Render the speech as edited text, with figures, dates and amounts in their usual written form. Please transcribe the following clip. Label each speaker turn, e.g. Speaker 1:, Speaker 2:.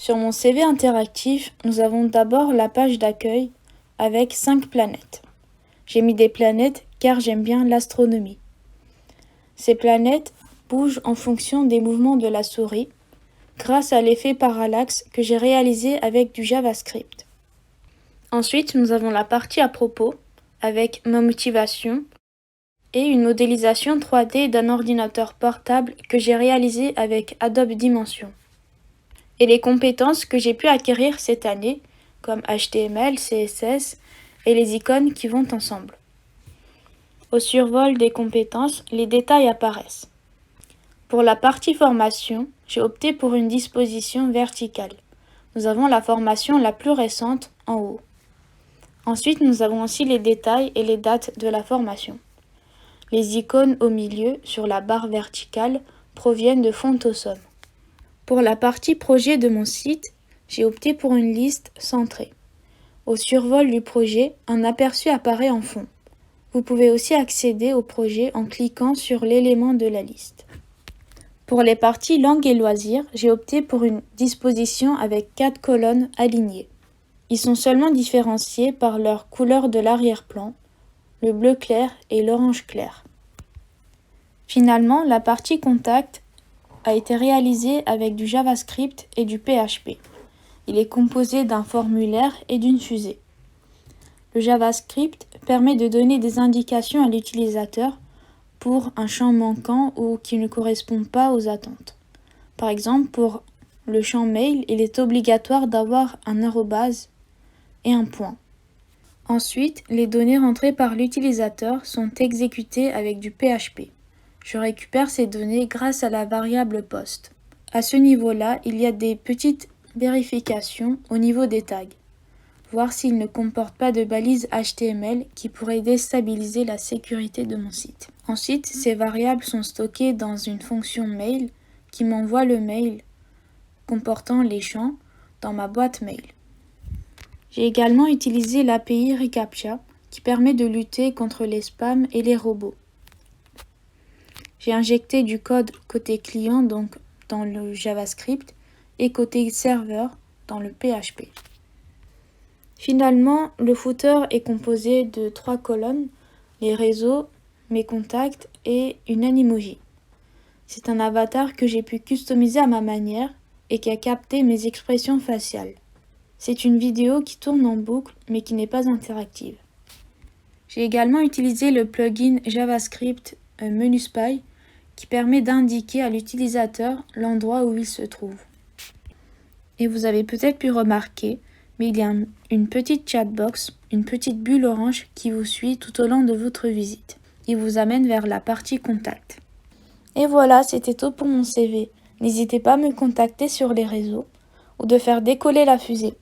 Speaker 1: Sur mon CV interactif, nous avons d'abord la page d'accueil avec 5 planètes. J'ai mis des planètes car j'aime bien l'astronomie. Ces planètes bougent en fonction des mouvements de la souris grâce à l'effet parallaxe que j'ai réalisé avec du JavaScript. Ensuite, nous avons la partie à propos avec ma motivation et une modélisation 3D d'un ordinateur portable que j'ai réalisé avec Adobe Dimension. Et les compétences que j'ai pu acquérir cette année, comme HTML, CSS et les icônes qui vont ensemble. Au survol des compétences, les détails apparaissent. Pour la partie formation, j'ai opté pour une disposition verticale. Nous avons la formation la plus récente en haut. Ensuite, nous avons aussi les détails et les dates de la formation. Les icônes au milieu, sur la barre verticale, proviennent de Fontosum. Pour la partie projet de mon site, j'ai opté pour une liste centrée. Au survol du projet, un aperçu apparaît en fond. Vous pouvez aussi accéder au projet en cliquant sur l'élément de la liste. Pour les parties langues et loisirs, j'ai opté pour une disposition avec 4 colonnes alignées. Ils sont seulement différenciés par leur couleur de l'arrière-plan, le bleu clair et l'orange clair. Finalement, la partie contact a été réalisée avec du JavaScript et du PHP. Il est composé d'un formulaire et d'une fusée. Le JavaScript permet de donner des indications à l'utilisateur pour un champ manquant ou qui ne correspond pas aux attentes. Par exemple, pour le champ mail, il est obligatoire d'avoir un arrobase et un point. Ensuite, les données rentrées par l'utilisateur sont exécutées avec du PHP. Je récupère ces données grâce à la variable post. À ce niveau-là, il y a des petites vérifications au niveau des tags. Voir s'ils ne comportent pas de balises HTML qui pourraient déstabiliser la sécurité de mon site. Ensuite, ces variables sont stockées dans une fonction mail qui m'envoie le mail comportant les champs dans ma boîte mail. J'ai également utilisé l'API reCAPTCHA qui permet de lutter contre les spams et les robots. J'ai injecté du code côté client, donc dans le JavaScript, et côté serveur dans le PHP. Finalement, le footer est composé de 3 colonnes, les réseaux, mes contacts et une Animoji. C'est un avatar que j'ai pu customiser à ma manière et qui a capté mes expressions faciales. C'est une vidéo qui tourne en boucle mais qui n'est pas interactive. J'ai également utilisé le plugin JavaScript MenuSpy qui permet d'indiquer à l'utilisateur l'endroit où il se trouve. Et vous avez peut-être pu remarquer, mais il y a une petite chatbox, une petite bulle orange qui vous suit tout au long de votre visite. Il vous amène vers la partie contact. Et voilà, c'était tout pour mon CV. N'hésitez pas à me contacter sur les réseaux ou de faire décoller la fusée.